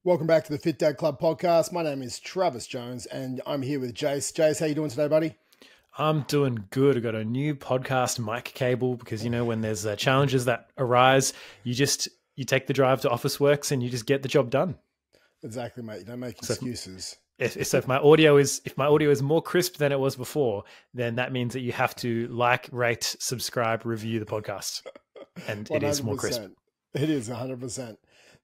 Welcome back to the Fit Dad Club podcast. My name is Travis Jones and I'm here with Jace. Jace, how you doing today, buddy? I'm doing good. I got a new podcast mic cable because, when there's challenges that arise, you take the drive to Officeworks and you just get the job done. Exactly, mate. You don't make excuses. If my audio is more crisp than it was before, then that means that you have to like, rate, subscribe, review the podcast, and it is more crisp. It is 100%.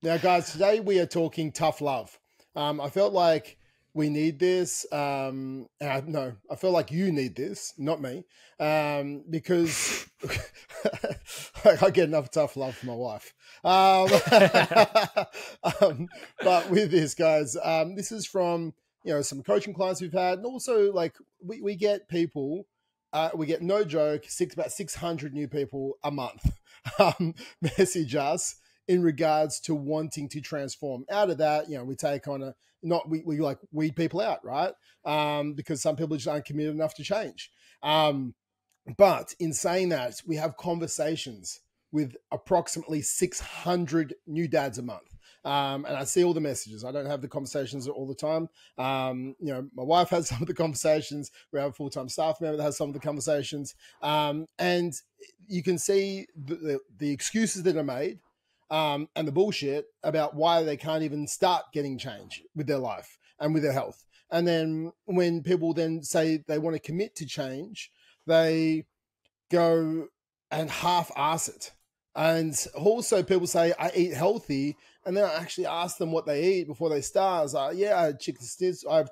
Now, guys, today we are talking tough love. I felt like we need this. No, I feel like you need this, not me, because I get enough tough love from my wife. But with this, guys, this is from some coaching clients we've had, and also like we get people. We get, no joke, about 600 new people a month message us in regards to wanting to transform. Out of that, we take on we like weed people out, right? Because some people just aren't committed enough to change. But in saying that, we have conversations with approximately 600 new dads a month. And I see all the messages. I don't have the conversations all the time. My wife has some of the conversations. We have a full-time staff member that has some of the conversations. And you can see the excuses that are made and the bullshit about why they can't even start getting change with their life and with their health. And then when people then say they want to commit to change, they go and half-ass it. And also people say, I eat healthy. And then I actually ask them what they eat before they start. I was like, yeah, I had chicken schnitzel. I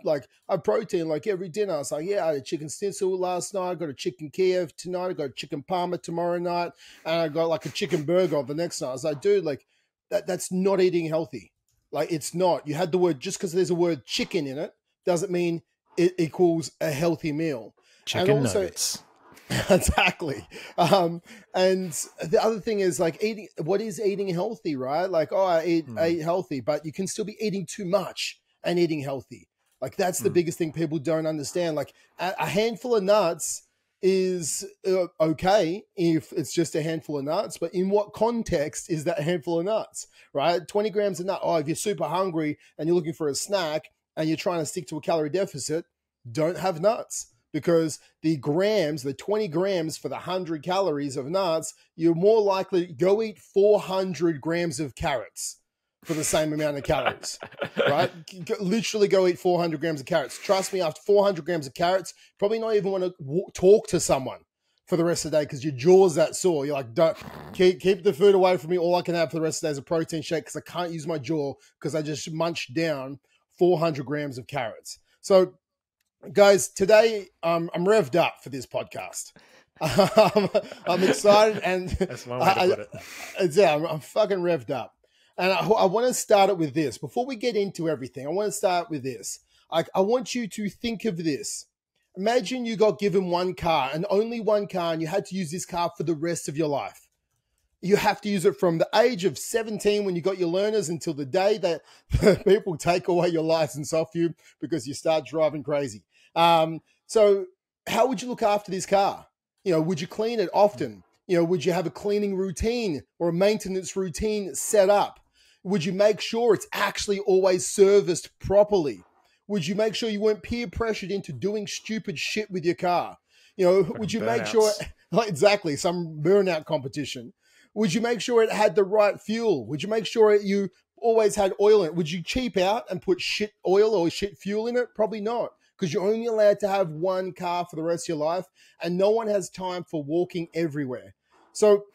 have protein like every dinner. I was like, yeah, I had a chicken schnitzel last night. I got a chicken Kiev tonight. I got a chicken parma tomorrow night. And I got like a chicken burger the next night. I was like, dude, like that's not eating healthy. Like it's not. You had the word, just because there's a word chicken in it, doesn't mean it equals a healthy meal. Chicken nuggets. Exactly. And the other thing is like what is eating healthy, right? Like, I eat healthy, but you can still be eating too much and eating healthy. Like that's the biggest thing people don't understand. Like a handful of nuts is okay if it's just a handful of nuts, but in what context is that handful of nuts, right? 20 grams of nut. If you're super hungry and you're looking for a snack and you're trying to stick to a calorie deficit, don't have nuts. Because the 20 grams for the 100 calories of nuts, you're more likely to go eat 400 grams of carrots for the same amount of calories, right? Literally go eat 400 grams of carrots. Trust me, after 400 grams of carrots, probably not even want to talk to someone for the rest of the day because your jaw's that sore. You're like, don't keep the food away from me. All I can have for the rest of the day is a protein shake because I can't use my jaw because I just munched down 400 grams of carrots. So, guys, today I'm revved up for this podcast. I'm excited, and that's one way to put it. Yeah, I'm fucking revved up, and I want to start it with this. Before we get into everything, I want to start with this. I want you to think of this. Imagine you got given one car and only one car, and you had to use this car for the rest of your life. You have to use it from the age of 17 when you got your learners until the day that people take away your license off you because you start driving crazy. So how would you look after this car? Would you clean it often? Would you have a cleaning routine or a maintenance routine set up? Would you make sure it's actually always serviced properly? Would you make sure you weren't peer pressured into doing stupid shit with your car? Would you make sure, exactly, some burnout competition? Would you make sure it had the right fuel? Would you make sure you always had oil in it? Would you cheap out and put shit oil or shit fuel in it? Probably not, because you're only allowed to have one car for the rest of your life, and no one has time for walking everywhere. So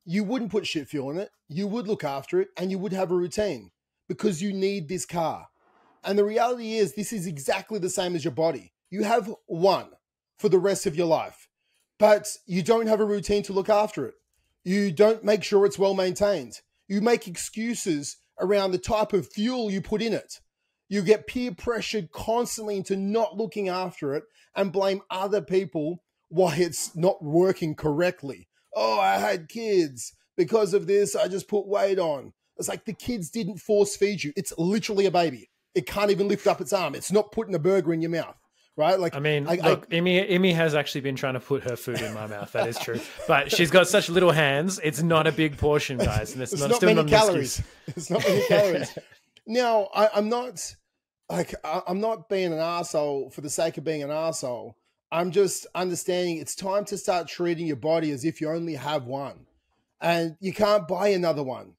you wouldn't put shit fuel in it. You would look after it, and you would have a routine because you need this car. And the reality is this is exactly the same as your body. You have one for the rest of your life, but you don't have a routine to look after it. You don't make sure it's well maintained. You make excuses around the type of fuel you put in it. You get peer pressured constantly into not looking after it and blame other people why it's not working correctly. Oh, I had kids. Because of this, I just put weight on. It's like the kids didn't force feed you. It's literally a baby. It can't even lift up its arm. It's not putting a burger in your mouth. Right? Like, look, Emmy has actually been trying to put her food in my mouth. That is true. But she's got such little hands. It's not a big portion, guys. And it's not many calories. It's not many calories. Now, I'm not I'm not being an asshole for the sake of being an asshole. I'm just understanding it's time to start treating your body as if you only have one, and you can't buy another one.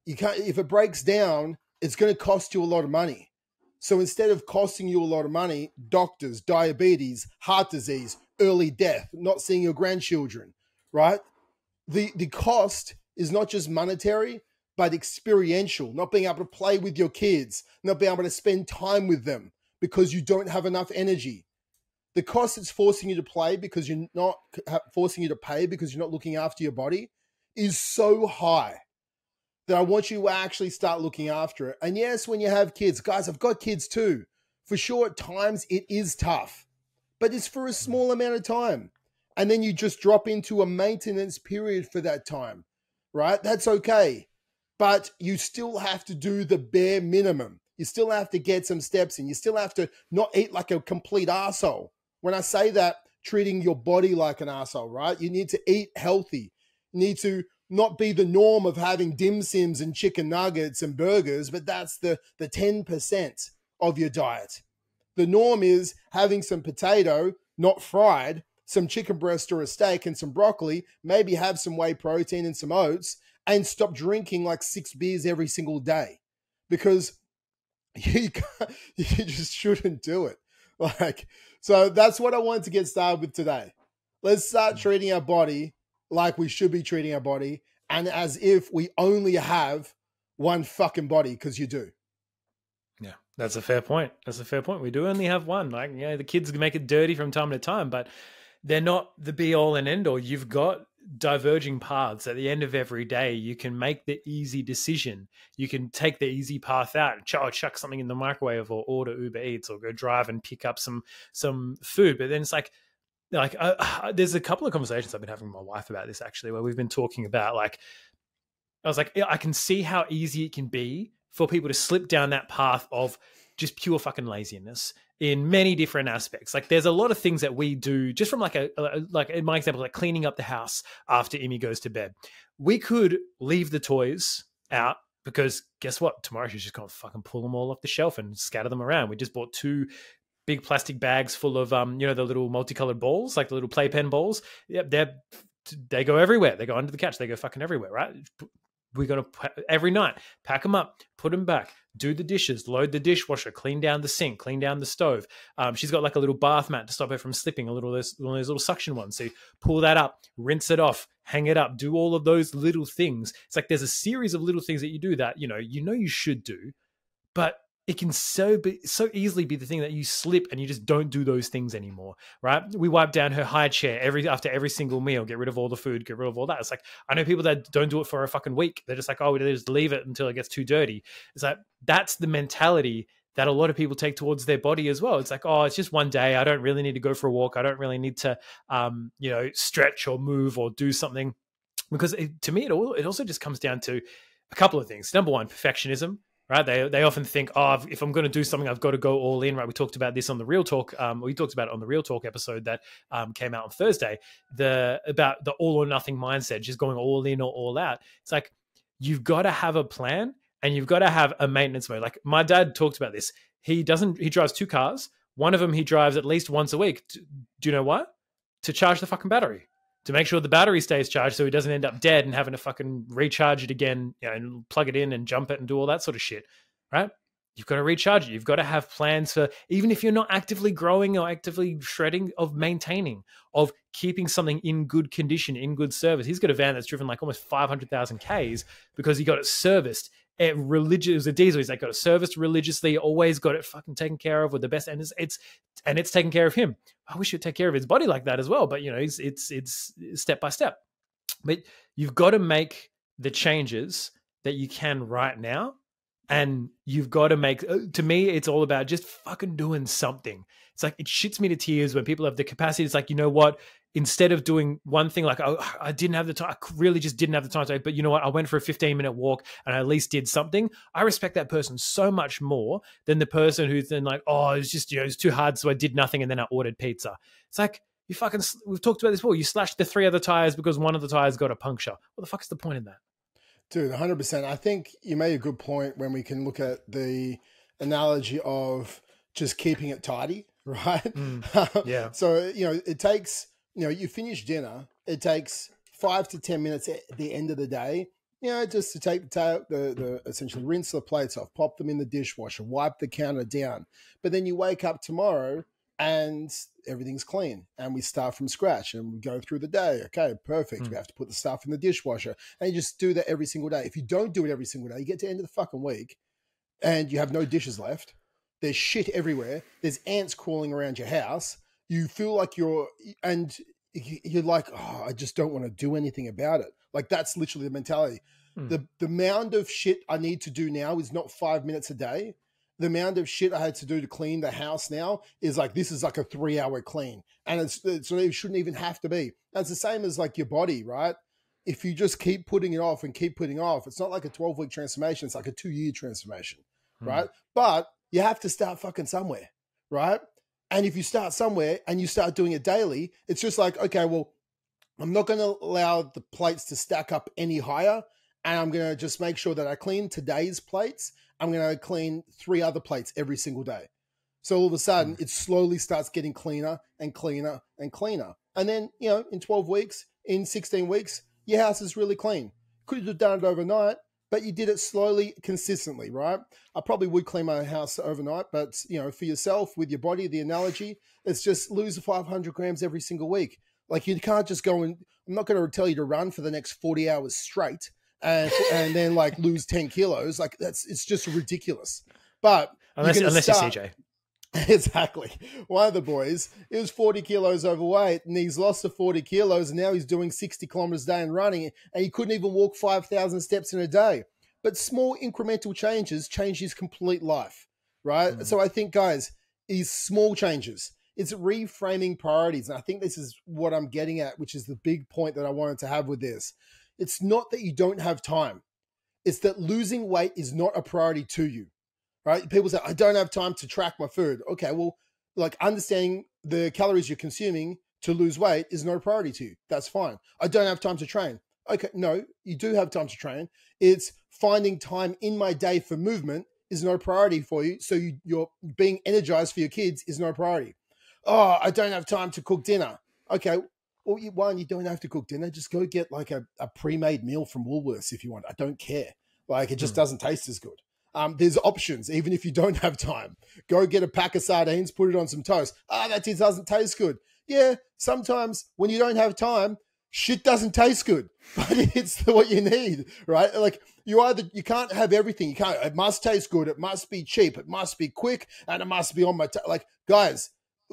You can't. If it breaks down, it's going to cost you a lot of money. So instead of costing you a lot of money, doctors, diabetes, heart disease, early death, not seeing your grandchildren, right? The cost is not just monetary, but experiential, not being able to play with your kids, not being able to spend time with them because you don't have enough energy. The cost it's forcing you to play because you're not forcing you to pay because you're not looking after your body is so high that I want you to actually start looking after it. And yes, when you have kids, guys, I've got kids too. For sure, at times it is tough, but it's for a small amount of time. And then you just drop into a maintenance period for that time, right? That's okay. But you still have to do the bare minimum. You still have to get some steps in. You still have to not eat like a complete arsehole. When I say that, treating your body like an arsehole, right? You need to eat healthy. You need to not be the norm of having dim sims and chicken nuggets and burgers, but that's the 10% of your diet. The norm is having some potato, not fried, some chicken breast or a steak and some broccoli, maybe have some whey protein and some oats, and stop drinking like 6 beers every single day, because you just shouldn't do it. So that's what I wanted to get started with today. Let's start treating our body like we should be treating our body, and as if we only have one fucking body, because you do. Yeah, that's a fair point. We do only have one. The kids make it dirty from time to time, but they're not the be all and end all. You've got diverging paths. At the end of every day, you can make the easy decision. You can take the easy path out and chuck something in the microwave, or order Uber Eats, or go drive and pick up some food. But then it's there's a couple of conversations I've been having with my wife about this, actually, where we've been talking about, I was like, I can see how easy it can be for people to slip down that path of just pure fucking laziness in many different aspects. There's a lot of things that we do just from like in my example, like cleaning up the house after Imi goes to bed. We could leave the toys out, because guess what? Tomorrow she's just going to fucking pull them all off the shelf and scatter them around. We just bought 2 big plastic bags full of, the little multicolored balls, like the little playpen balls. Yep, they go everywhere. They go under the couch. They go fucking everywhere, right? We got to, every night, pack them up, put them back, do the dishes, load the dishwasher, clean down the sink, clean down the stove. She's got like a little bath mat to stop her from slipping, one of those little suction ones. So you pull that up, rinse it off, hang it up, do all of those little things. It's like there's a series of little things that you do that, you should do, but it can so easily be the thing that you slip and you just don't do those things anymore, right? We wipe down her high chair after every single meal, get rid of all the food, get rid of all that. It's like, I know people that don't do it for a fucking week. They're just like, oh, they just leave it until it gets too dirty. It's like, that's the mentality that a lot of people take towards their body as well. It's like, oh, it's just one day. I don't really need to go for a walk. I don't really need to, stretch or move or do something. Because to me, it also just comes down to a couple of things. Number one, perfectionism. Right? They often think, oh, if I'm going to do something, I've got to go all in. Right? We talked about this on the Real Talk. We talked about it on the Real Talk episode that came out on Thursday. About the all or nothing mindset, just going all in or all out. It's like, you've got to have a plan and you've got to have a maintenance mode. Like my dad talked about this. He drives 2 cars. One of them he drives at least once a week. Do you know what? To charge the fucking battery. To make sure the battery stays charged so he doesn't end up dead and having to fucking recharge it again, and plug it in and jump it and do all that sort of shit, right? You've got to recharge it. You've got to have plans for, even if you're not actively growing or actively shredding, of maintaining, of keeping something in good condition, in good service. He's got a van that's driven like almost 500,000 Ks because he got it serviced. It was a diesel. He's like got it serviced religiously, always got it fucking taken care of with the best, and it's taking care of him. I wish he'd take care of his body like that as well, but it's step by step. But you've got to make the changes that you can right now, and you've got to make. To me, it's all about just fucking doing something. It's like, it shits me to tears when people have the capacity. It's like, you know what? Instead of doing one thing, like, oh, I didn't have the time, I really just didn't have the time today, but you know what? I went for a 15-minute walk and I at least did something. I respect that person so much more than the person who's then like, oh, it's just, it's too hard, so I did nothing and then I ordered pizza. It's like, we've talked about this before. You slashed the 3 other tires because one of the tires got a puncture. What the fuck is the point in that? Dude, 100%. I think you made a good point when we can look at the analogy of just keeping it tidy, right? Yeah. So, it takes, you finish dinner, it takes 5 to 10 minutes at the end of the day, just to take the essentially rinse the plates off, pop them in the dishwasher, wipe the counter down. But then you wake up tomorrow and everything's clean and we start from scratch and we go through the day. Okay, perfect. We have to put the stuff in the dishwasher and you just do that every single day. If you don't do it every single day, you get to the end of the fucking week and you have no dishes left. There's shit everywhere. There's ants crawling around your house. You feel like you're like, oh, I just don't want to do anything about it. Like that's literally the mentality. The amount of shit I need to do now is not 5 minutes a day. The amount of shit I had to do to clean the house now is like, this is like a 3-hour clean. And it shouldn't even have to be. That's the same as like your body, right? If you just keep putting it off and keep putting it off, it's not like a 12-week transformation. It's like a 2-year transformation, right? But you have to start fucking somewhere, right? And if you start somewhere and you start doing it daily, it's just like, okay, well, I'm not going to allow the plates to stack up any higher. And I'm going to just make sure that I clean today's plates. I'm going to clean 3 other plates every single day. So all of a sudden, it slowly starts getting cleaner and cleaner and cleaner. And then, in 12 weeks, in 16 weeks, your house is really clean. Could have done it overnight, but you did it slowly, consistently, right? I probably would clean my house overnight, but, for yourself, with your body, the analogy, it's just lose 500 grams every single week. Like you can't just go and, I'm not going to tell you to run for the next 40 hours straight and then like lose 10 kilos. Like it's just ridiculous. But unless you're CJ. Exactly. One of the boys, he was 40 kilos overweight and he's lost the 40 kilos and now he's doing 60 kilometers a day and running and he couldn't even walk 5,000 steps in a day. But small incremental changes change his complete life, right? So I think, guys, these small changes, it's reframing priorities. And I think this is what I'm getting at, which is the big point that I wanted to have with this. It's not that you don't have time. It's that losing weight is not a priority to you. Right? People say, I don't have time to track my food. Okay, well, like understanding the calories you're consuming to lose weight is not a priority to you. That's fine. I don't have time to train. Okay, no, you do have time to train. It's finding time in my day for movement is no priority for you. So you're being energized for your kids is no priority. Oh, I don't have time to cook dinner. Okay, well, you don't have to cook dinner. Just go get like a pre-made meal from Woolworths if you want. I don't care. Like it just doesn't taste as good. There's options, even if you don't have time. Go get a pack of sardines, put it on some toast. That doesn't taste good. Yeah, sometimes when you don't have time, shit doesn't taste good, but it's what you need, right? Like you can't have everything. It must taste good. It must be cheap. It must be quick, and it must be on my like, guys.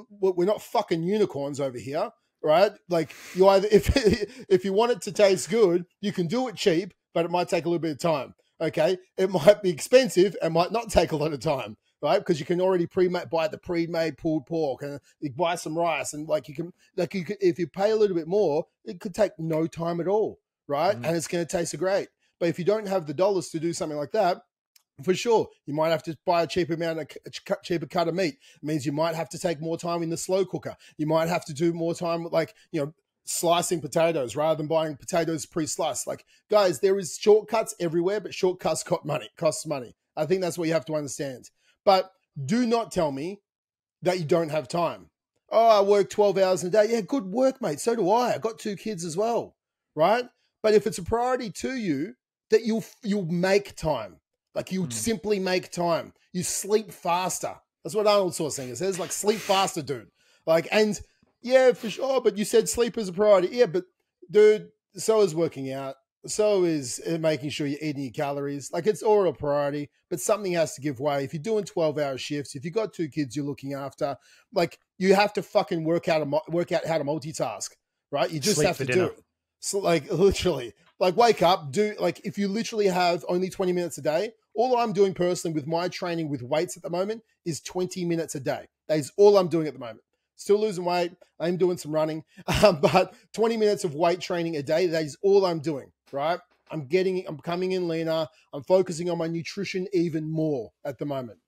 We're not fucking unicorns over here, right? Like you either if you want it to taste good, you can do it cheap, but it might take a little bit of time. Okay, it might be expensive and might not take a lot of time, right? Because you can already buy the pre-made pulled pork and you buy some rice and you can if you pay a little bit more, it could take no time at all, right? And it's going to taste great. But if you don't have the dollars to do something like that, for sure, you might have to buy a cheaper cut of meat. It means you might have to take more time in the slow cooker. You might have to do more time slicing potatoes rather than buying potatoes pre-sliced. Like, guys, there is shortcuts everywhere, but shortcuts cost money. I think that's what you have to understand. But do not tell me that you don't have time. Oh, I work 12 hours a day. Yeah, good work, mate. So do I. I've got 2 kids as well, right? But if it's a priority to you, that you'll make time. Like you simply make time. You sleep faster. That's what Arnold Schwarzenegger says. Like sleep faster, dude. And yeah, for sure. But you said sleep is a priority. Yeah, but dude, so is working out. So is making sure you're eating your calories. Like it's all a priority, but something has to give way. If you're doing 12-hour shifts, if you've got 2 kids you're looking after, like you have to fucking work out how to multitask, right? You just Sleep have to dinner. do it. So literally, wake up, if you literally have only 20 minutes a day, all I'm doing personally with my training with weights at the moment is 20 minutes a day. That is all I'm doing at the moment. Still losing weight. I'm doing some running, but 20 minutes of weight training a day, that is all I'm doing, right? I'm coming in leaner. I'm focusing on my nutrition even more at the moment.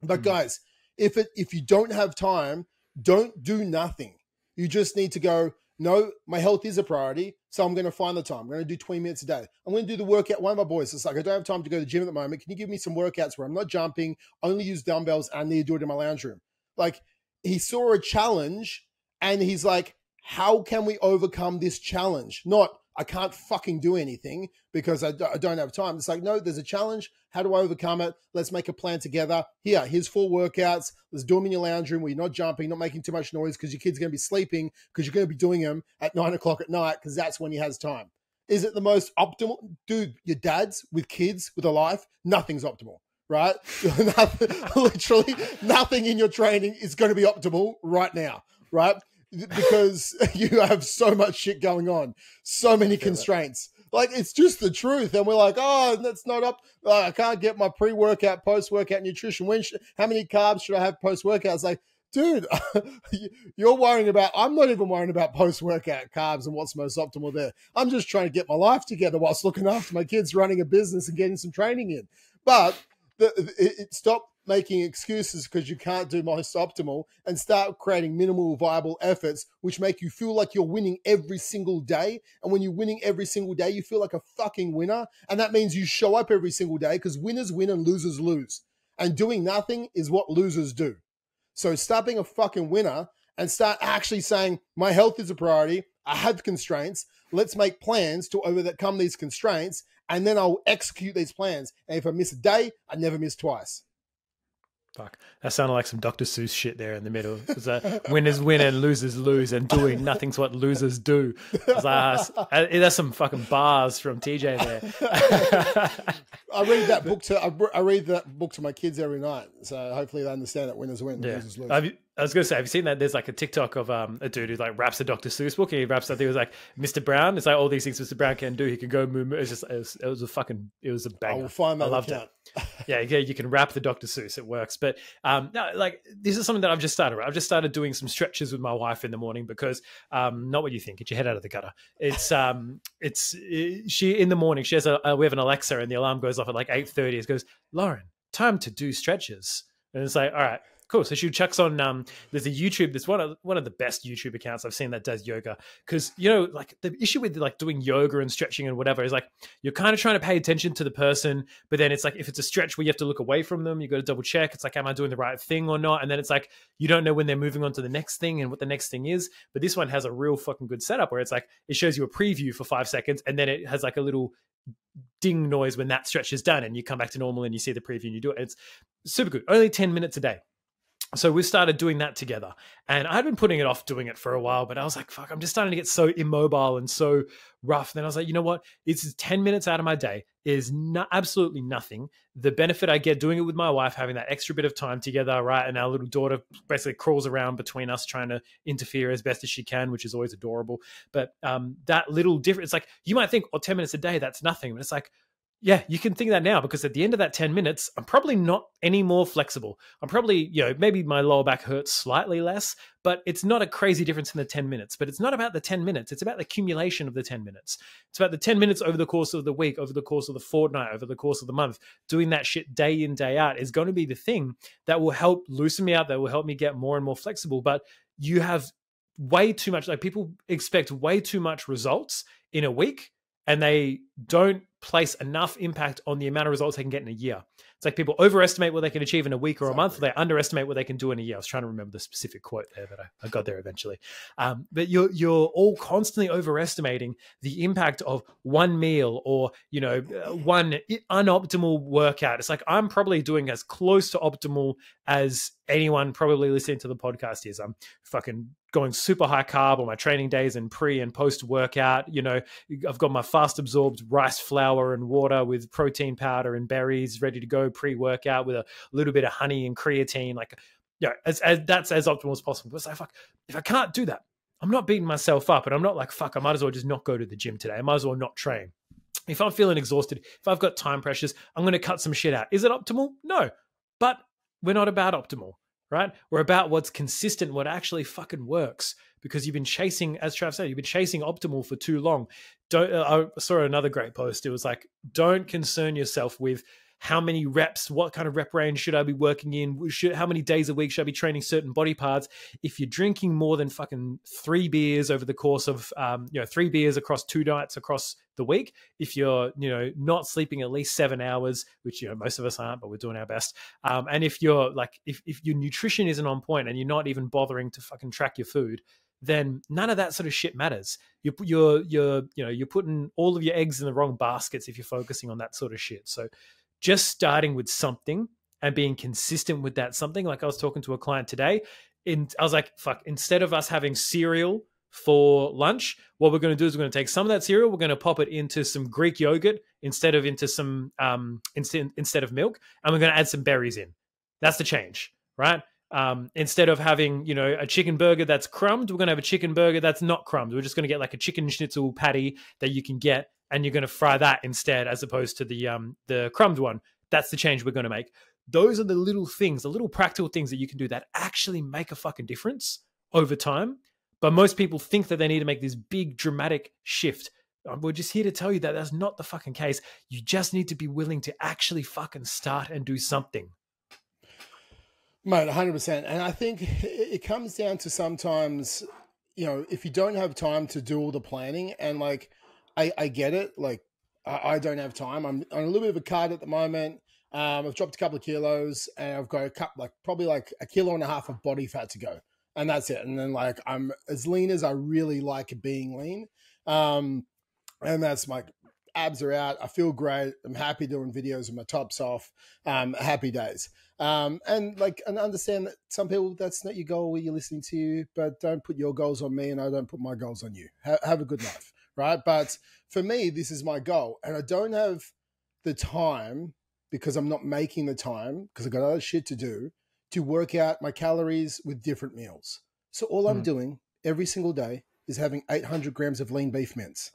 But guys, if you don't have time, don't do nothing. You just need to go, No, my health is a priority, so I'm going to find the time. I'm going to do 20 minutes a day. I'm going to do the workout. One of my boys is like, I don't have time to go to the gym at the moment. Can you give me some workouts where I'm not jumping, only use dumbbells, and I need to do it in my lounge room? Like, he saw a challenge and he's like, how can we overcome this challenge? Not, I can't fucking do anything because I don't have time. It's like, no, there's a challenge. How do I overcome it? Let's make a plan together. Here's 4 workouts. Let's do them in your lounge room where you're not jumping, not making too much noise because your kid's going to be sleeping because you're going to be doing them at 9 o'clock at night because that's when he has time. Is it the most optimal? Dude, your dads with kids, with a life, nothing's optimal, right? Literally nothing in your training is going to be optimal right now, right? Because you have so much shit going on, so many constraints. Like, it's just the truth. And we're like, oh, that's not up. I can't get my pre-workout, post-workout nutrition. How many carbs should I have post-workout? It's like, dude, you're worrying about, I'm not even worrying about post-workout carbs and what's most optimal there. I'm just trying to get my life together whilst looking after my kids, running a business and getting some training in. But stop making excuses because you can't do most optimal and start creating minimal viable efforts, which make you feel like you're winning every single day. And when you're winning every single day, you feel like a fucking winner. And that means you show up every single day because winners win and losers lose. And doing nothing is what losers do. So stop being a fucking winner and start actually saying, my health is a priority. I have constraints. Let's make plans to overcome these constraints. And then I'll execute these plans. And if I miss a day, I never miss twice. Fuck, that sounded like some Dr. Seuss shit there in the middle. It's winners win and losers lose, and doing nothing's what losers do. That's some fucking bars from TJ there. I read that book to my kids every night, so hopefully they understand that winners win, losers lose. I was going to say, have you seen that? There's like a TikTok of a dude who like raps a Dr. Seuss book, and he raps, I think it was like Mr. Brown. It's like all these things Mr. Brown can do. He can go moo moo. It was a banger. I will find that. I loved it. Yeah, you can rap the Dr. Seuss. It works. But no, like this is something that I've just started. I've just started doing some stretches with my wife in the morning because not what you think. Get your head out of the gutter. She in the morning. She has we have an Alexa, and the alarm goes off at like 8:30. It goes, Lauren, time to do stretches. And it's like, all right. Cool. So she chucks on, there's a YouTube, there's one of the best YouTube accounts I've seen that does yoga. Cause like the issue with like doing yoga and stretching and whatever is like, you're kind of trying to pay attention to the person, but then it's like, if it's a stretch where you have to look away from them, you got to double check. It's like, am I doing the right thing or not? And then it's like, you don't know when they're moving on to the next thing and what the next thing is. But this one has a real fucking good setup where it's like, it shows you a preview for 5 seconds. And then it has like a little ding noise when that stretch is done and you come back to normal and you see the preview and you do it. It's super good. Only 10 minutes a day. So we started doing that together, and I'd been putting it off doing it for a while, but I was like, fuck, I'm just starting to get so immobile and so rough. Then I was like, you know what? It's 10 minutes out of my day is absolutely nothing. The benefit I get doing it with my wife, having that extra bit of time together, right? And our little daughter basically crawls around between us trying to interfere as best as she can, which is always adorable. But that little difference, it's like, you might think, 10 minutes a day, that's nothing. But it's like, yeah, you can think that now because at the end of that 10 minutes, I'm probably not any more flexible. I'm probably, maybe my lower back hurts slightly less, but it's not a crazy difference in the 10 minutes. But it's not about the 10 minutes. It's about the accumulation of the 10 minutes. It's about the 10 minutes over the course of the week, over the course of the fortnight, over the course of the month. Doing that shit day in, day out is going to be the thing that will help loosen me out, that will help me get more and more flexible. But you have way too much, like people expect way too much results in a week, and they don't place enough impact on the amount of results they can get in a year. It's like people overestimate what they can achieve in a week or a month. They underestimate what they can do in a year. I was trying to remember the specific quote there, but I got there eventually. But you're all constantly overestimating the impact of one meal or, one unoptimal workout. It's like, I'm probably doing as close to optimal as anyone probably listening to the podcast is. I'm fucking going super high carb on my training days and pre and post workout. I've got my fast absorbed rice flour and water with protein powder and berries ready to go pre-workout with a little bit of honey and creatine. Like, that's as optimal as possible. But it's like, fuck, if I can't do that, I'm not beating myself up, and I'm not like, fuck, I might as well just not go to the gym today. I might as well not train. If I'm feeling exhausted, if I've got time pressures, I'm going to cut some shit out. Is it optimal? No, but we're not about optimal. Right? We're about what's consistent, what actually fucking works, because you've been chasing, as Trav said, you've been chasing optimal for too long. I saw another great post. It was like, don't concern yourself with how many reps, what kind of rep range should I be working in? How many days a week should I be training certain body parts? If you're drinking more than fucking 3 beers over the course of, 3 beers across 2 nights across the week, if you're, not sleeping at least 7 hours, which, most of us aren't, but we're doing our best. And if you're like, if your nutrition isn't on point and you're not even bothering to fucking track your food, then none of that sort of shit matters. You're putting all of your eggs in the wrong baskets if you're focusing on that sort of shit. So just starting with something and being consistent with that something. Like I was talking to a client today, and I was like, fuck, instead of us having cereal for lunch, what we're going to do is we're going to take some of that cereal, we're going to pop it into some Greek yogurt instead of instead of milk, and we're going to add some berries in. That's the change, right? Instead of having, a chicken burger that's crumbed, we're going to have a chicken burger that's not crumbed. We're just going to get like a chicken schnitzel patty that you can get, and you're going to fry that instead, as opposed to the crumbed one. That's the change we're going to make. Those are the little things, the little practical things that you can do that actually make a fucking difference over time. But most people think that they need to make this big dramatic shift. We're just here to tell you that that's not the fucking case. You just need to be willing to actually fucking start and do something. Mate, 100%. And I think it comes down to sometimes, if you don't have time to do all the planning, and like, I get it. Like, I don't have time. I'm on a little bit of a card at the moment. I've dropped a couple of kilos, and I've got probably like 1.5 kilos of body fat to go. And that's it. And then like, I'm as lean as I really like being lean. And that's my abs are out. I feel great. I'm happy doing videos with my tops off. Happy days. And understand that some people, that's not your goal where you're listening to you, but don't put your goals on me and I don't put my goals on you. Have a good life, right? But for me, this is my goal, and I don't have the time because I'm not making the time because I've got other shit to do to work out my calories with different meals. So all I'm doing every single day is having 800 grams of lean beef mince.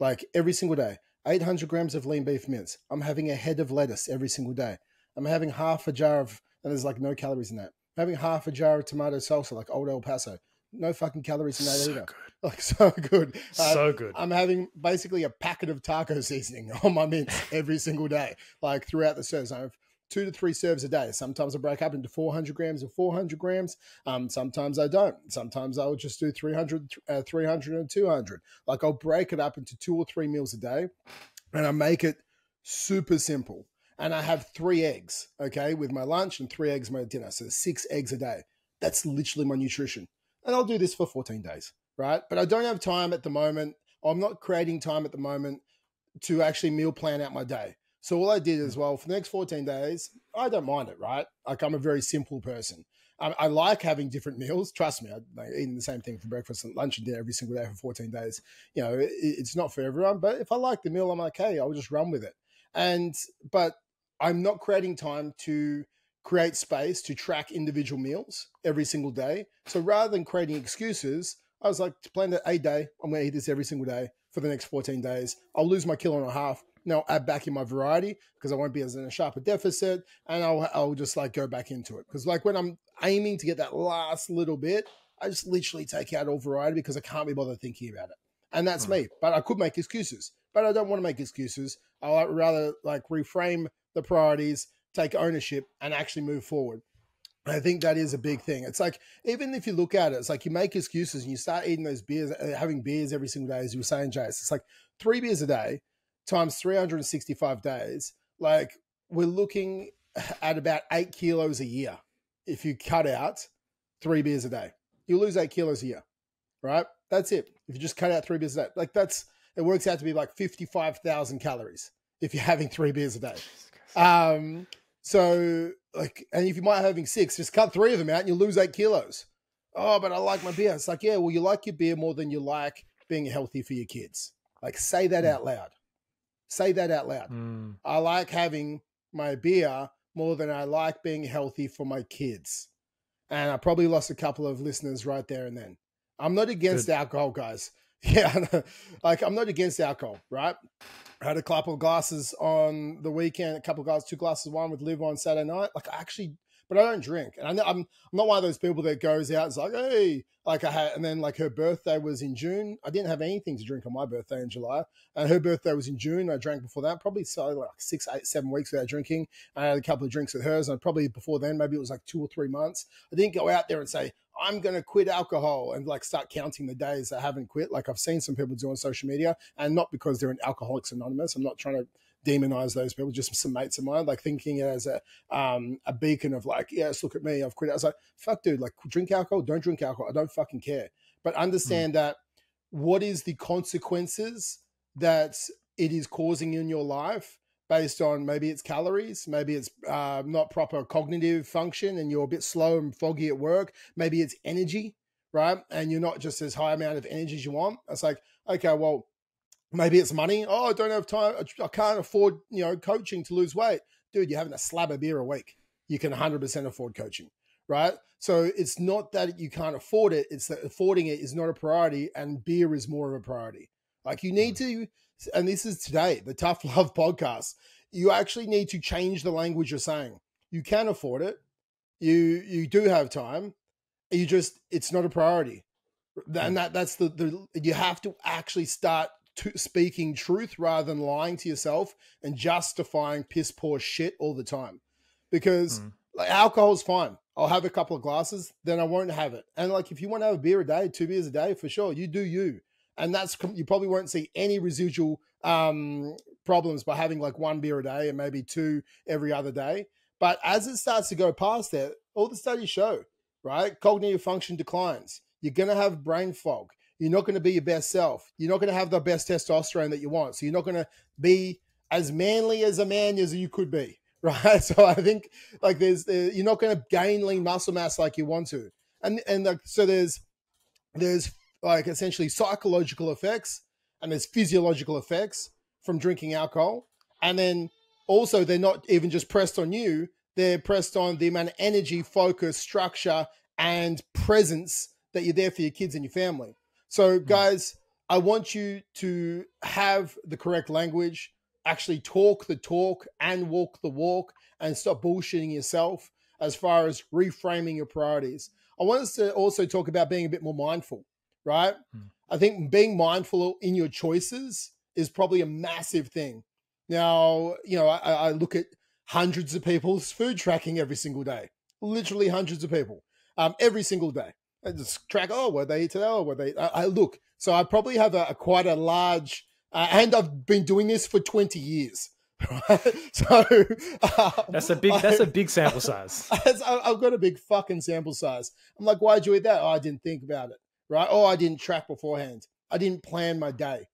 Like every single day, 800 grams of lean beef mince. I'm having a head of lettuce every single day. I'm having half a jar of, and there's like no calories in that. I'm having half a jar of tomato salsa, like Old El Paso. No fucking calories in that either. Good. Like so good. So good. I'm having basically a packet of taco seasoning on my mince every single day, like throughout the serves. I have 2 to 3 serves a day. Sometimes I break up into 400 grams and 400 grams. Sometimes I don't. Sometimes I'll just do 300 and 200. Like I'll break it up into 2 or 3 meals a day, and I make it super simple. And I have 3 eggs, okay, with my lunch, and 3 eggs with my dinner. So 6 eggs a day. That's literally my nutrition. And I'll do this for 14 days, right? But I don't have time at the moment. I'm not creating time at the moment to actually meal plan out my day. So all I did as well, for the next 14 days, I don't mind it, right? Like I'm a very simple person. I like having different meals. Trust me, I like eating the same thing for breakfast and lunch and dinner every single day for 14 days. It's not for everyone, but if I like the meal, I'm like, hey, I'll just run with it. But I'm not creating time to create space to track individual meals every single day. So rather than creating excuses, I was like, to plan that a day, I'm going to eat this every single day for the next 14 days. I'll lose my 1.5 kilos. Now I'll add back in my variety because I won't be as in a sharper deficit, and I'll just like go back into it. Because like when I'm aiming to get that last little bit, I just literally take out all variety because I can't be bothered thinking about it. And that's me. But I could make excuses, but I don't want to make excuses. I'd rather like reframe the priorities, take ownership, and actually move forward. I think that is a big thing. It's like, even if you look at it, it's like you make excuses and you start eating those beers, having beers every single day, as you were saying, Jace. It's like 3 beers a day times 365 days. Like we're looking at about 8 kilos a year. If you cut out 3 beers a day, you lose 8 kilos a year, right? That's it. If you just cut out 3 beers a day, like it works out to be like 55,000 calories if you're having 3 beers a day. So like, and if you might be having 6, just cut 3 of them out and you lose 8 kilos. Oh, but I like my beer. It's like, yeah, well, you like your beer more than you like being healthy for your kids. Like say that out loud. Say that out loud. I like having my beer more than I like being healthy for my kids. And I probably lost a couple of listeners right there and then. I'm not against alcohol, guys. Yeah, like I'm not against alcohol, right? I had a couple of glasses on the weekend, 2 glasses of wine with Liv on Saturday night. Like I actually but I don't drink. And I'm not one of those people that goes out and is like, hey, like I had, and then like her birthday was in June. I didn't have anything to drink on my birthday in July. And her birthday was in June. I drank before that, probably so like 6, 8, 7 weeks without drinking. I had a couple of drinks with hers, and probably before then, maybe it was like 2 or 3 months. I didn't go out there and say, I'm going to quit alcohol and like start counting the days I haven't quit. Like I've seen some people do on social media, and not because they're in Alcoholics Anonymous. I'm not trying to demonize those people, just some mates of mine, like thinking it as a beacon of like, yes, look at me, I've quit. I was like, fuck dude, like drink alcohol, don't drink alcohol. I don't fucking care. But understand that what is the consequences that it is causing in your life based on maybe it's calories, maybe it's not proper cognitive function and you're a bit slow and foggy at work, maybe it's energy, right? And you're not just as high amount of energy as you want. It's like, okay, well, maybe it's money. Oh, I don't have time. I can't afford, coaching to lose weight. Dude, you're having a slab of beer a week. You can 100% afford coaching, right? So it's not that you can't afford it. It's that affording it is not a priority, and beer is more of a priority. Like you need to, and this is today, the Tough Love podcast, you actually need to change the language you're saying. You can afford it. You do have time. It's not a priority. And that's you have to actually start speaking truth rather than lying to yourself and justifying piss poor shit all the time. Because like, alcohol's fine. I'll have a couple of glasses, then I won't have it. And like, if you want to have a beer a day, 2 beers a day, for sure, you do you. And you probably won't see any residual problems by having like 1 beer a day and maybe 2 every other day. But as it starts to go past that, all the studies show, right? Cognitive function declines. You're going to have brain fog. You're not going to be your best self. You're not going to have the best testosterone that you want. So you're not going to be as manly as a man as you could be, right? So I think like you're not going to gain lean muscle mass like you want to. And like, so there's like essentially psychological effects and there's physiological effects from drinking alcohol. And then also they're not even just pressed on you. They're pressed on the amount of energy, focus, structure, and presence that you're there for your kids and your family. So guys, I want you to have the correct language, actually talk the talk and walk the walk, and stop bullshitting yourself as far as reframing your priorities. I want us to also talk about being a bit more mindful, right? I think being mindful in your choices is probably a massive thing. Now, I look at hundreds of people's food tracking every single day, literally hundreds of people every single day. I just track, what they eat today, I look. So I probably have quite a large, and I've been doing this for 20 years. Right? So that's a big sample size. I've got a big fucking sample size. I'm like, why'd you eat that? Oh, I didn't think about it. Right? Oh, I didn't track beforehand. I didn't plan my day.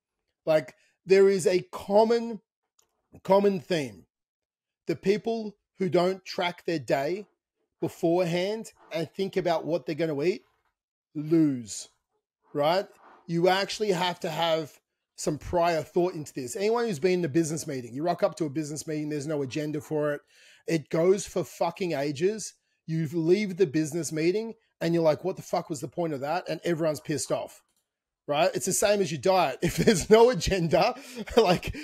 Like there is a common theme. The people who don't track their day beforehand and think about what they're going to eat lose, right? You actually have to have some prior thought into this. Anyone who's been in a business meeting, you rock up to a business meeting, there's no agenda for it. It goes for fucking ages. You leave the business meeting and you're like, what the fuck was the point of that? And everyone's pissed off, right? It's the same as your diet. If there's no agenda, like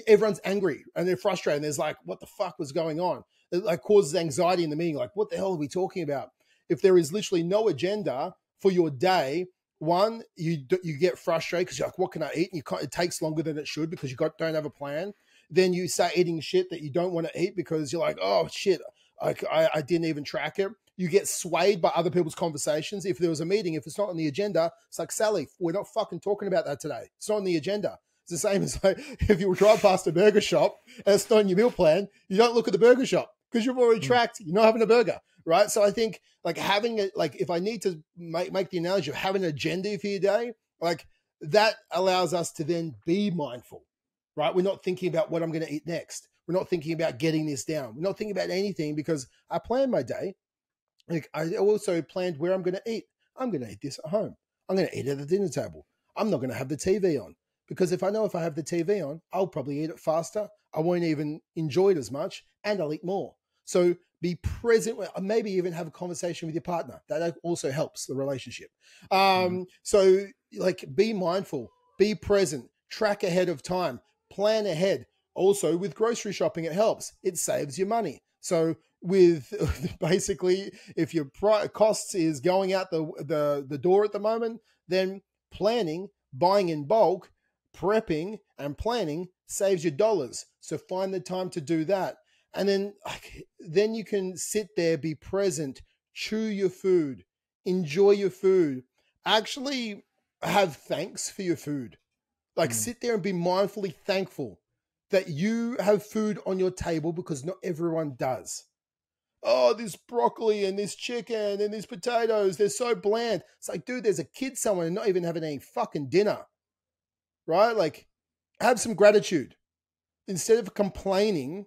everyone's angry and they're frustrated. And there's like, what the fuck was going on? It like causes anxiety in the meeting. Like, what the hell are we talking about? If there is literally no agenda for your day, one, you get frustrated because you're like, what can I eat? And it takes longer than it should because you don't have a plan. Then you start eating shit that you don't want to eat because you're like, oh shit, I didn't even track it. You get swayed by other people's conversations. If there was a meeting, if it's not on the agenda, it's like, Sally, we're not fucking talking about that today. It's not on the agenda. It's the same as like if you drive past a burger shop and it's not on your meal plan, you don't look at the burger shop because you've already tracked, you're not having a burger. Right. So I think like having it, like if I need to make the analogy of having an agenda for your day, like that allows us to then be mindful, right? We're not thinking about what I'm going to eat next. We're not thinking about getting this down. We're not thinking about anything because I planned my day. Like I also planned where I'm going to eat. I'm going to eat this at home. I'm going to eat at the dinner table. I'm not going to have the TV on because if I have the TV on, I'll probably eat it faster. I won't even enjoy it as much and I'll eat more. So be present, maybe even have a conversation with your partner. That also helps the relationship. So like be mindful, be present, track ahead of time, plan ahead. Also with grocery shopping, it helps. It saves you money. So with basically, if your costs is going out the door at the moment, then planning, buying in bulk, prepping and planning saves you dollars. So find the time to do that. And then you can sit there, be present, chew your food, enjoy your food, actually have thanks for your food. Like sit there and be mindfully thankful that you have food on your table, because not everyone does. Oh, this broccoli and this chicken and these potatoes, they're so bland. It's like, dude, there's a kid somewhere not even having any fucking dinner, right? Like, have some gratitude. Instead of complaining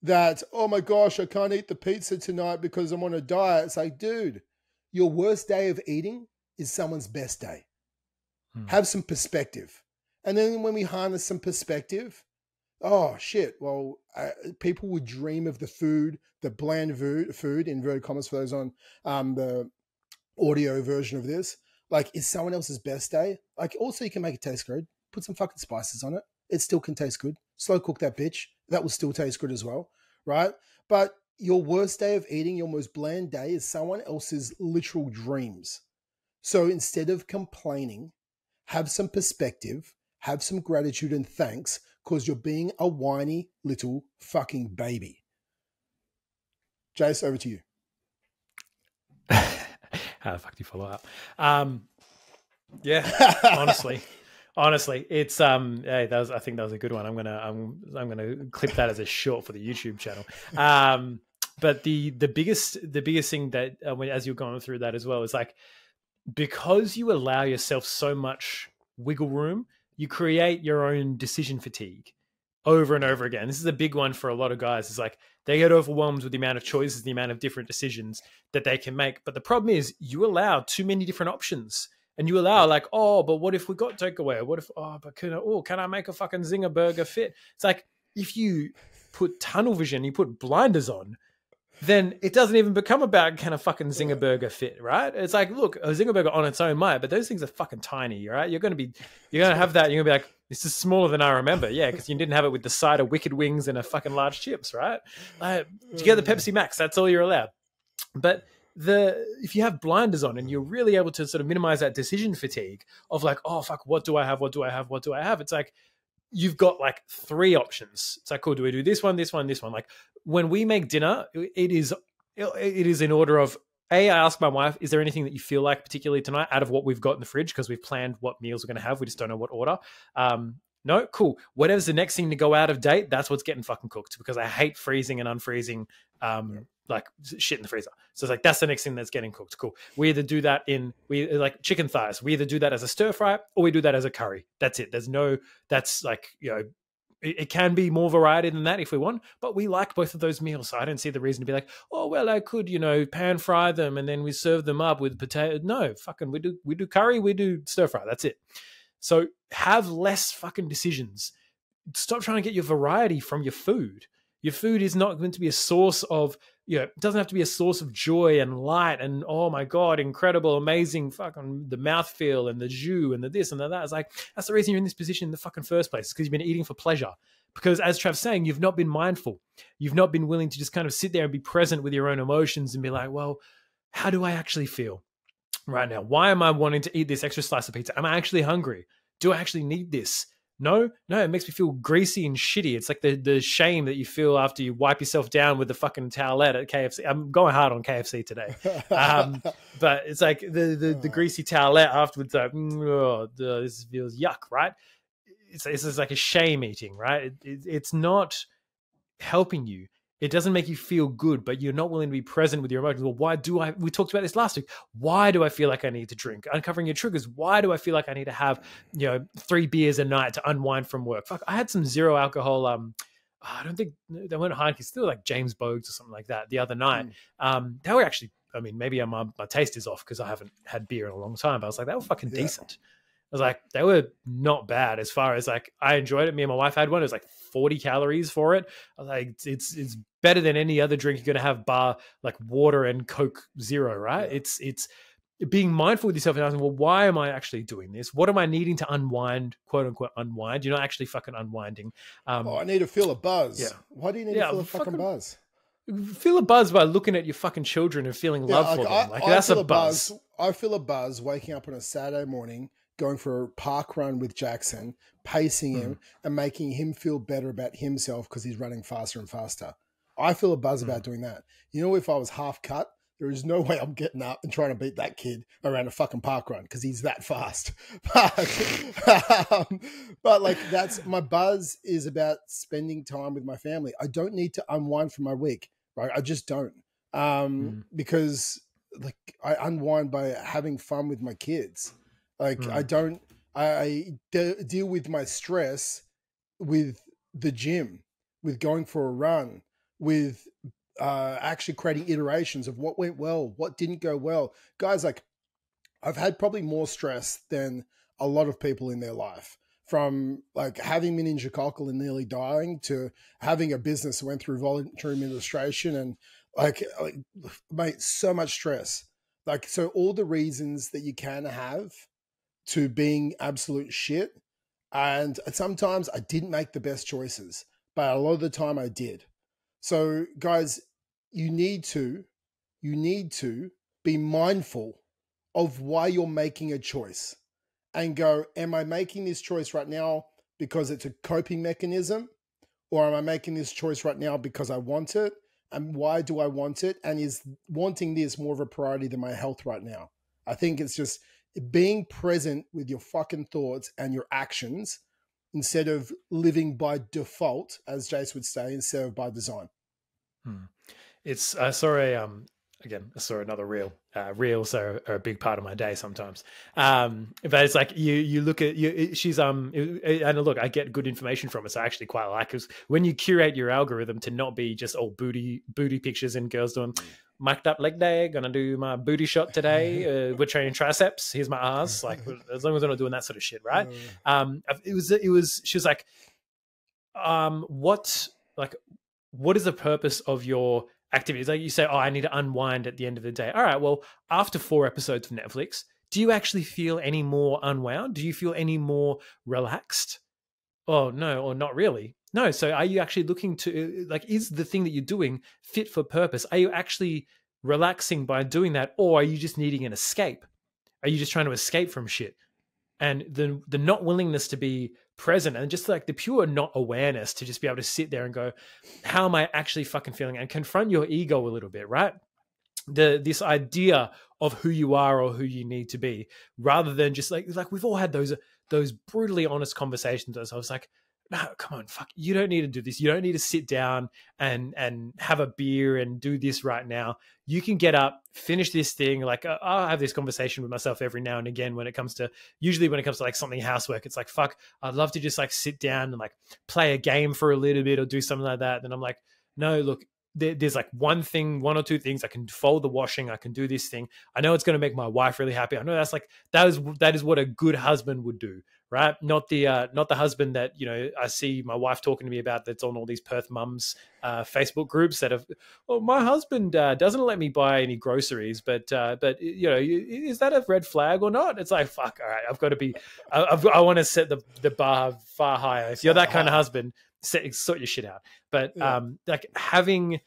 that, oh my gosh, I can't eat the pizza tonight because I'm on a diet. It's like, dude, your worst day of eating is someone's best day. Have some perspective. And then when we harness some perspective, oh shit, well, people would dream of the food, the bland food, in inverted commas for those on the audio version of this. Like, is someone else's best day. Like, also you can make it taste good. Put some fucking spices on it. It still can taste good. Slow cook that bitch. That will still taste good as well, right? But your worst day of eating, your most bland day, is someone else's literal dreams. So instead of complaining, have some perspective, have some gratitude and thanks, because you're being a whiny little fucking baby. Jace, over to you. How the fuck do you follow up? Yeah, honestly, it's hey, I think that was a good one. I'm gonna clip that as a short for the YouTube channel. But the biggest thing that as you're going through that as well is like, because you allow yourself so much wiggle room, you create your own decision fatigue over and over again. This is a big one for a lot of guys. It's like they get overwhelmed with the amount of choices, the amount of different decisions that they can make. But the problem is you allow too many different options. And you allow like, oh, but what if we got takeaway? What if, can I make a fucking Zinger burger fit? It's like, if you put tunnel vision, you put blinders on, then it doesn't even become about can a fucking Zinger burger fit, right? It's like, look, a Zinger burger on its own might, but those things are fucking tiny, right? You're going to have that. And you're going to be like, this is smaller than I remember. Yeah, because you didn't have it with the side of Wicked Wings and a fucking large chips, right? You get the Pepsi Max. That's all you're allowed. But if you have blinders on and you're really able to sort of minimize that decision fatigue of like, oh, fuck, what do I have? What do I have? What do I have? It's like, you've got like 3 options. It's like, cool, do we do this one, this one, this one? Like when we make dinner, it is in order of, I ask my wife, is there anything that you feel like particularly tonight out of what we've got in the fridge? Because we've planned what meals we're going to have. We just don't know what order. No, cool. Whatever's the next thing to go out of date, that's what's getting fucking cooked, because I hate freezing and unfreezing like shit in the freezer. So it's like, that's the next thing that's getting cooked. Cool. We either do that like chicken thighs. We either do that as a stir fry or we do that as a curry. That's it. That's like, it can be more variety than that if we want, but we like both of those meals. So I don't see the reason to be like, oh, well, I could, pan fry them and then we serve them up with potato. No, fucking we do curry, we do stir fry. That's it. So have less fucking decisions. Stop trying to get your variety from your food. Your food is not going to be a source of, it doesn't have to be a source of joy and light and, oh my God, incredible, amazing, fucking the mouthfeel and the jus and the this and the that. It's like, that's the reason you're in this position in the fucking first place, because you've been eating for pleasure. Because as Trav's saying, you've not been mindful. You've not been willing to just kind of sit there and be present with your own emotions and be like, well, how do I actually feel right now? Why am I wanting to eat this extra slice of pizza? Am I actually hungry? Do I actually need this? No, it makes me feel greasy and shitty. It's like the shame that you feel after you wipe yourself down with the fucking towelette at KFC. I'm going hard on KFC today. But it's like the greasy towelette afterwards, like, this feels yuck, right? It's like a shame eating, right? It's not helping you. It doesn't make you feel good, but you're not willing to be present with your emotions. Well, we talked about this last week. Why do I feel like I need to drink? Uncovering your triggers. Why do I feel like I need to have, 3 beers a night to unwind from work? Fuck, I had some zero alcohol. I don't think they weren't Heineken, still like James Bogues or something like that the other night. They were actually, maybe my taste is off because I haven't had beer in a long time, but I was like, they were fucking decent. I was like, they were not bad as far as like, I enjoyed it. Me and my wife had one. It was like 40 calories for it. I was like, it's better than any other drink you're going to have bar like water and Coke Zero, right? Yeah. It's being mindful with yourself and asking, well, why am I actually doing this? What am I needing to unwind, quote unquote, unwind? You're not actually fucking unwinding. I need to feel a buzz. Yeah. Why do you need to feel a fucking buzz? feel a buzz by looking at your fucking children and feeling love for them. Like that's a buzz. I feel a buzz waking up on a Saturday morning, going for a park run with Jackson, pacing him and making him feel better about himself because he's running faster and faster. I feel a buzz about doing that. You know, if I was half cut, there is no way I'm getting up and trying to beat that kid around a fucking park run because he's that fast. But like, that's my buzz is about spending time with my family. I don't need to unwind from my week, right? I just don't. Because like I unwind by having fun with my kids. Like I deal with my stress with the gym, with going for a run, with actually creating iterations of what went well, what didn't go well. Guys, like I've had probably more stress than a lot of people in their life, from like having meningococcal and nearly dying to having a business that went through voluntary administration and like mate, so much stress. Like, so all the reasons that you can have to being absolute shit. And sometimes I didn't make the best choices, but a lot of the time I did. So guys, you need to be mindful of why you're making a choice and go, am I making this choice right now because it's a coping mechanism? Or am I making this choice right now because I want it? And why do I want it? And is wanting this more of a priority than my health right now? I think it's just being present with your fucking thoughts and your actions instead of living by default, as Jace would say, instead of by design. It's I saw another reel. Reels are a big part of my day sometimes. But it's like you look at she's and look, I get good information from it. So I actually quite like, because when you curate your algorithm to not be just all booty pictures and girls doing mic'd up leg day, gonna do my booty shot today. We're training triceps. Here's my ass. Like, as long as we're not doing that sort of shit, right? It was. She was like, what is the purpose of your activities? Like you say, oh, I need to unwind at the end of the day. All right, well, after 4 episodes of Netflix, do you actually feel any more unwound? Do you feel any more relaxed? Oh, no, or not really. No. So are you actually looking to, like, is the thing that you're doing fit for purpose? Are you actually relaxing by doing that? Or are you just needing an escape? Are you just trying to escape from shit? And the not willingness to be present, and just like the pure not awareness to just be able to sit there and go, how am I actually fucking feeling? And confront your ego a little bit, right? This idea of who you are or who you need to be, rather than just like we've all had those brutally honest conversations. I was like, no, come on, fuck, you don't need to do this. You don't need to sit down and have a beer and do this right now. You can get up, finish this thing. Like, I'll have this conversation with myself every now and again usually when it comes to like something housework. It's like, fuck, I'd love to just like sit down and like play a game for a little bit or do something like that. Then I'm like, no, look, there's like one or two things. I can fold the washing. I can do this thing. I know it's going to make my wife really happy. I know that is what a good husband would do, right? Not the husband that, you know, I see my wife talking to me about, that's on all these Perth mums Facebook groups that have, oh, my husband doesn't let me buy any groceries, but you know, is that a red flag or not? It's like, fuck, all right, I've got to be, I want to set the bar far higher. If you're that kind of husband, sort your shit out. But like having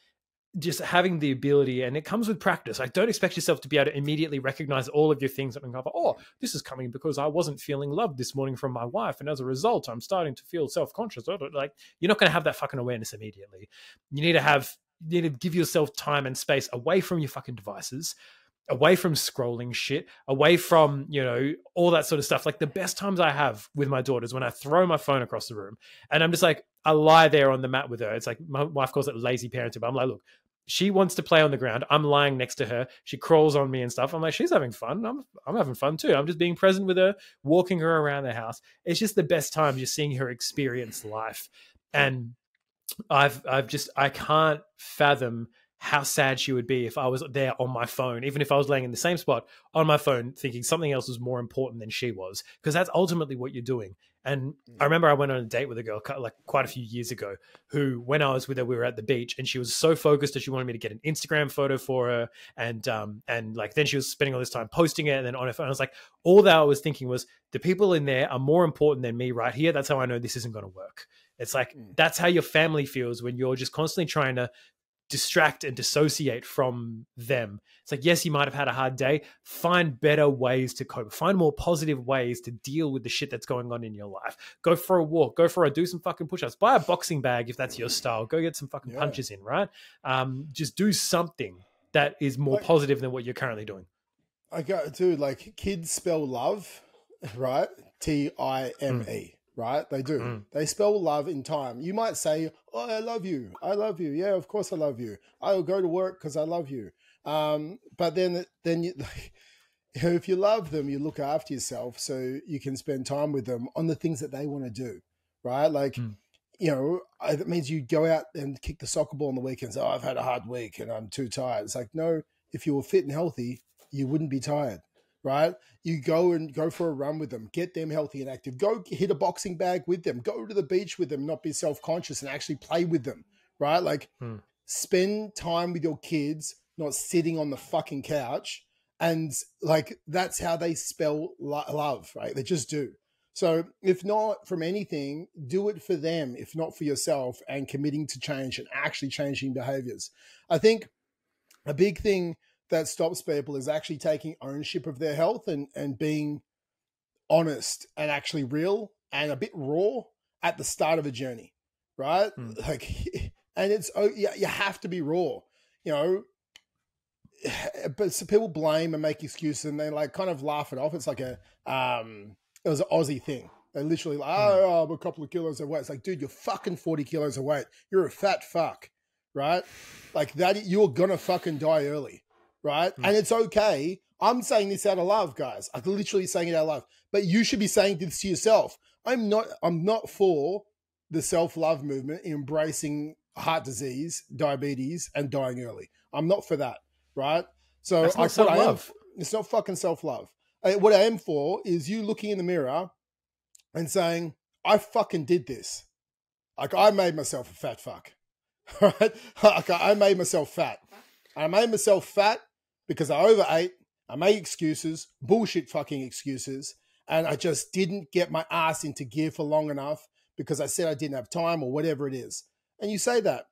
the ability, and it comes with practice. Like, don't expect yourself to be able to immediately recognize all of your things and go, oh, this is coming because I wasn't feeling loved this morning from my wife, and as a result, I'm starting to feel self-conscious. Like, you're not going to have that fucking awareness immediately. You need to give yourself time and space away from your fucking devices, away from scrolling shit, away from, you know, all that sort of stuff. Like, the best times I have with my daughters when I throw my phone across the room and I'm just like, I lie there on the mat with her. It's like, my wife calls it lazy parenting, but I'm like, look, she wants to play on the ground. I'm lying next to her. She crawls on me and stuff. I'm like, she's having fun. I'm having fun too. I'm just being present with her, walking her around the house. It's just the best time just seeing her experience life. And I can't fathom how sad she would be if I was there on my phone, even if I was laying in the same spot on my phone, thinking something else was more important than she was, because that's ultimately what you're doing. And I remember I went on a date with a girl like quite a few years ago who, when I was with her, we were at the beach and she was so focused that she wanted me to get an Instagram photo for her. And like, then she was spending all this time posting it and then on her phone. I was like, all that I was thinking was, the people in there are more important than me right here. That's how I know this isn't going to work. It's like, that's how your family feels when you're just constantly trying to distract and dissociate from them. It's like, yes, you might have had a hard day. Find better ways to cope. Find more positive ways to deal with the shit that's going on in your life. Go for a walk. Do some fucking push-ups. Buy a boxing bag if that's your style. Go get some fucking punches in, right? Just do something that is more positive than what you're currently doing. I go, dude, like kids spell love, right? Time, right? They do. They spell love in time. You might say, oh, I love you. I love you. Yeah, of course I love you. I'll go to work because I love you. But then you, if you love them, you look after yourself so you can spend time with them on the things that they want to do, right? Like, you know, it means you go out and kick the soccer ball on the weekends. Oh, I've had a hard week and I'm too tired. It's like, no, if you were fit and healthy, you wouldn't be tired, right? You go for a run with them, get them healthy and active. Go hit a boxing bag with them. Go to the beach with them, not be self-conscious and actually play with them, right? Like spend time with your kids, not sitting on the fucking couch. And like, that's how they spell love, right? They just do. So if not from anything, do it for them, if not for yourself, and committing to change and actually changing behaviors. I think a big thing that stops people is actually taking ownership of their health and being honest and actually real and a bit raw at the start of a journey, right? Like, and it's, you have to be raw, you know, but so people blame and make excuses and they like kind of laugh it off. It's like it was an Aussie thing. They literally like, oh, I'm a couple of kilos of weight. It's like, dude, you're fucking 40 kilos of weight. You're a fat fuck, right? Like that, you're going to fucking die early. Right. And it's okay. I'm saying this out of love, guys. I'm literally saying it out of love, but you should be saying this to yourself. I'm not for the self-love movement, embracing heart disease, diabetes, and dying early. I'm not for that. Right. So that's not self-love. It's not fucking self-love. What I am for is you looking in the mirror and saying, I fucking did this. Like I made myself a fat fuck. Right. Like I made myself fat. I made myself fat because I overate, I made excuses, bullshit fucking excuses, and I just didn't get my ass into gear for long enough because I said I didn't have time or whatever it is. And you say that.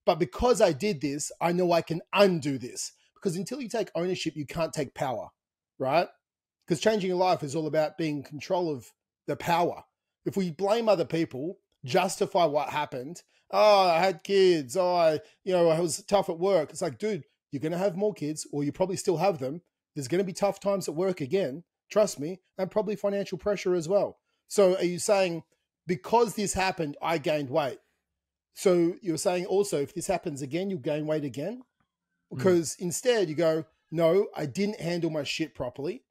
But because I did this, I know I can undo this. Because until you take ownership, you can't take power, right? Because changing your life is all about being in control of the power. If we blame other people, justify what happened, oh, I had kids, oh, I was tough at work. It's like, dude, you're going to have more kids, or you probably still have them. There's going to be tough times at work again, trust me, and probably financial pressure as well. So are you saying, because this happened, I gained weight? So you're saying also, if this happens again, you'll gain weight again? Because instead you go, no, I didn't handle my shit properly.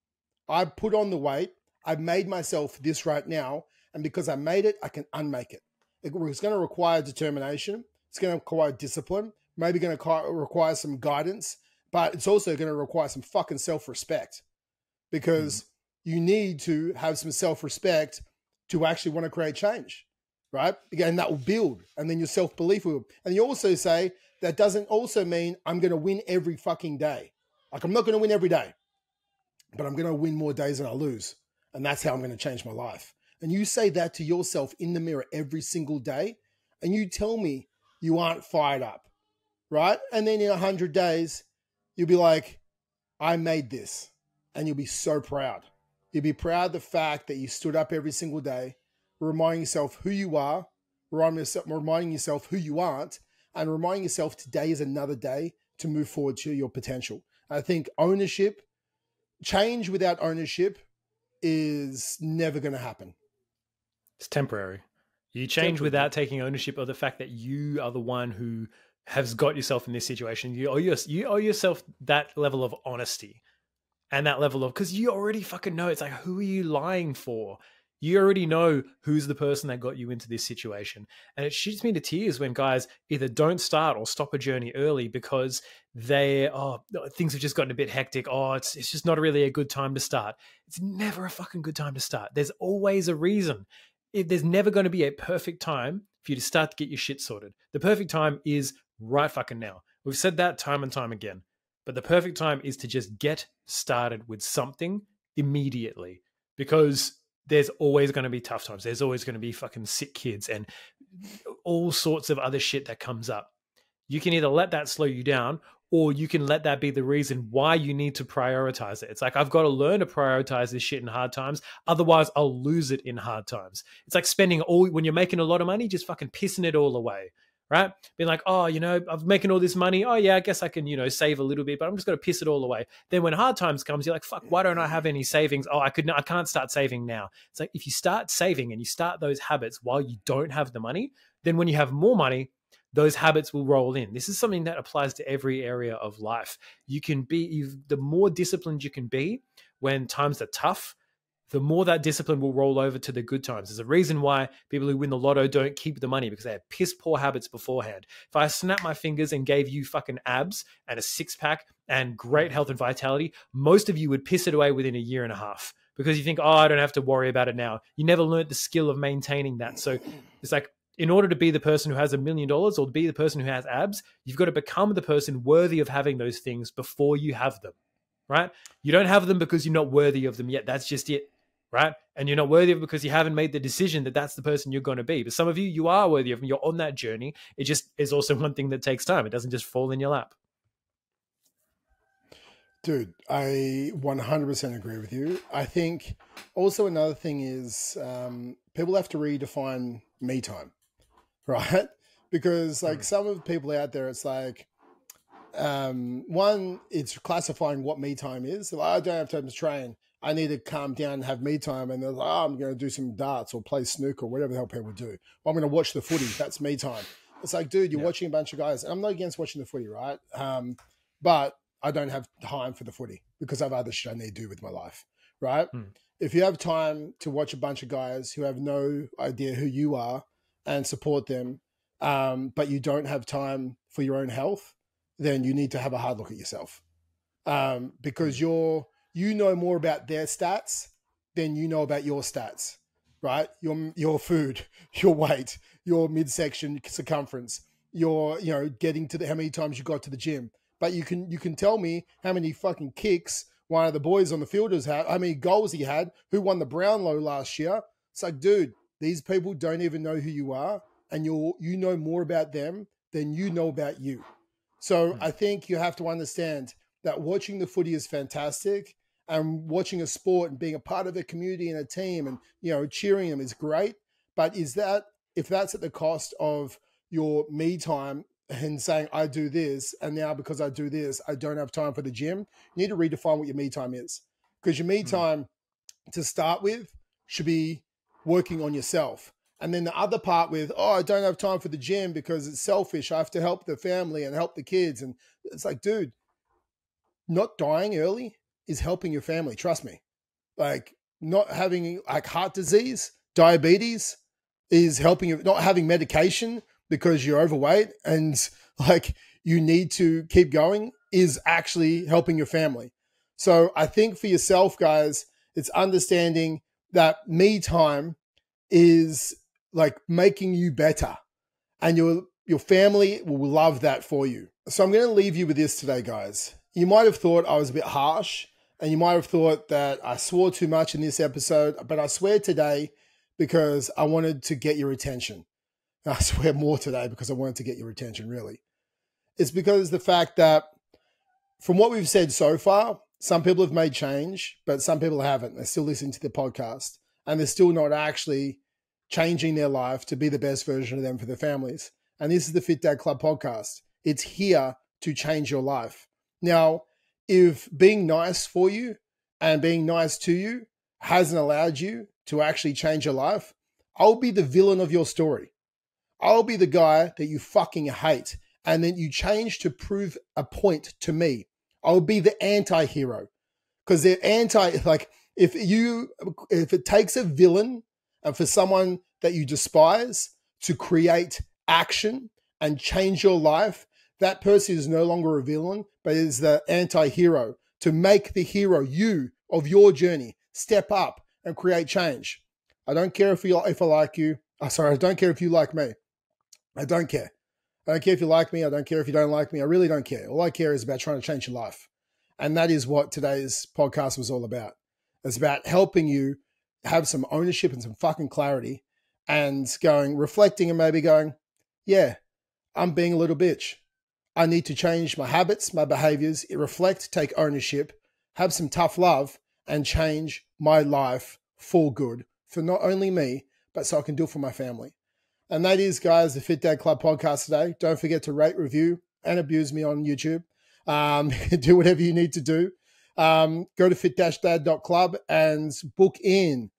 I put on the weight. I've made myself this right now. And because I made it, I can unmake it. It's going to require determination. It's going to require discipline. Maybe going to require some guidance, but it's also going to require some fucking self-respect because you need to have some self-respect to actually want to create change, right? Again, that will build, and then your self-belief will. And you also say that doesn't also mean I'm going to win every fucking day. Like I'm not going to win every day, but I'm going to win more days than I lose. And that's how I'm going to change my life. And you say that to yourself in the mirror every single day, and you tell me you aren't fired up. Right? And then in 100 days, you'll be like, I made this. And you'll be so proud. You'll be proud of the fact that you stood up every single day, reminding yourself who you are, reminding yourself who you aren't, and reminding yourself today is another day to move forward to your potential. I think ownership, change without ownership is never going to happen. It's temporary. You change without taking ownership of the fact that you are the one who has got yourself in this situation. You owe yourself that level of honesty and that level of, because you already fucking know. It's like, who are you lying for? You already know who's the person that got you into this situation. And it shoots me to tears when guys either don't start or stop a journey early because things have just gotten a bit hectic. Oh, it's just not really a good time to start. It's never a fucking good time to start. There's always a reason. There's never going to be a perfect time for you to start to get your shit sorted. The perfect time is right fucking now. We've said that time and time again. But the perfect time is to just get started with something immediately, because there's always going to be tough times. There's always going to be fucking sick kids and all sorts of other shit that comes up. You can either let that slow you down, or you can let that be the reason why you need to prioritize it. It's like, I've got to learn to prioritize this shit in hard times. Otherwise, I'll lose it in hard times. It's like spending when you're making a lot of money, just fucking pissing it all away, right? Being like, oh, I'm making all this money. Oh, yeah, I guess I can, save a little bit, but I'm just going to piss it all away. Then when hard times comes, you're like, fuck, why don't I have any savings? Oh, I can't start saving now. It's like, if you start saving and you start those habits while you don't have the money, then when you have more money, those habits will roll in. This is something that applies to every area of life. The more disciplined you can be when times are tough, the more that discipline will roll over to the good times. There's a reason why people who win the lotto don't keep the money, because they have piss poor habits beforehand. If I snap my fingers and gave you fucking abs and a six pack and great health and vitality, most of you would piss it away within a year and a half, because you think, oh, I don't have to worry about it now. You never learned the skill of maintaining that. So it's like, in order to be the person who has $1 million or to be the person who has abs, you've got to become the person worthy of having those things before you have them, right? You don't have them because you're not worthy of them yet. That's just it, right? And you're not worthy of it because you haven't made the decision that that's the person you're going to be. But some of you are worthy of them. You're on that journey. It just is also one thing that takes time. It doesn't just fall in your lap. Dude, I 100% agree with you. I think also another thing is people have to redefine me time. Right? Because like some of the people out there, it's like, one, it's classifying what me time is. Like, I don't have time to train. I need to calm down and have me time. And they're like, oh, I'm going to do some darts or play snooker or whatever the hell people do. Or I'm going to watch the footy. That's me time. It's like, dude, you're watching a bunch of guys. And I'm not against watching the footy, right? But I don't have time for the footy because I have other shit I need to do with my life, right? If you have time to watch a bunch of guys who have no idea who you are and support them, but you don't have time for your own health, then you need to have a hard look at yourself, because you know more about their stats than you know about your stats, right? Your food, your weight, your midsection circumference, your getting to how many times you got to the gym, but you can tell me how many fucking kicks one of the boys on the field has had, how many goals he had, who won the Brownlow last year. It's like, dude, these people don't even know who you are, and you know more about them than you know about you. So I think you have to understand that watching the footy is fantastic, and watching a sport and being a part of a community and a team and cheering them is great. But if that's at the cost of your me time and saying I do this, and now because I do this, I don't have time for the gym, you need to redefine what your me time is. Because your me time to start with should be working on yourself. And then the other part with, oh, I don't have time for the gym because it's selfish. I have to help the family and help the kids. And it's like, dude, not dying early is helping your family. Trust me. Like, not having like heart disease, diabetes is helping you. Not having medication because you're overweight and like you need to keep going is actually helping your family. So I think for yourself, guys, it's understanding that me time is like making you better, and your family will love that for you. So I'm going to leave you with this today, guys. You might have thought I was a bit harsh, and you might have thought that I swore too much in this episode, but I swear today because I wanted to get your attention. I swear more today because I wanted to get your attention, really. It's because the fact that from what we've said so far, some people have made change, but some people haven't. They're still listening to the podcast, and they're still not actually changing their life to be the best version of them for their families. And this is the Fit Dad Club podcast. It's here to change your life. Now, if being nice for you and being nice to you hasn't allowed you to actually change your life, I'll be the villain of your story. I'll be the guy that you fucking hate and then you change to prove a point to me. I'll be the anti-hero, because they're like, if it takes a villain and for someone that you despise to create action and change your life, that person is no longer a villain, but is the anti-hero to make the hero you of your journey step up and create change. I don't care if I like you. I don't care if you like me. I don't care. I don't care if you like me. I don't care if you don't like me. I really don't care. All I care is about trying to change your life. And that is what today's podcast was all about. It's about helping you have some ownership and some fucking clarity and reflecting and maybe going, yeah, I'm being a little bitch. I need to change my habits, my behaviors, reflect, take ownership, have some tough love, and change my life for good, for not only me, but so I can do it for my family. And that is, guys, the Fit Dad Club podcast today. Don't forget to rate, review, and abuse me on YouTube. Do whatever you need to do. Go to fit-dad.club and book in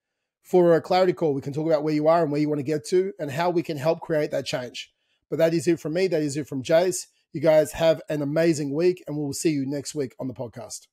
for a clarity call. We can talk about where you are and where you want to get to and how we can help create that change. But that is it from me. That is it from Jace. You guys have an amazing week, and we'll see you next week on the podcast.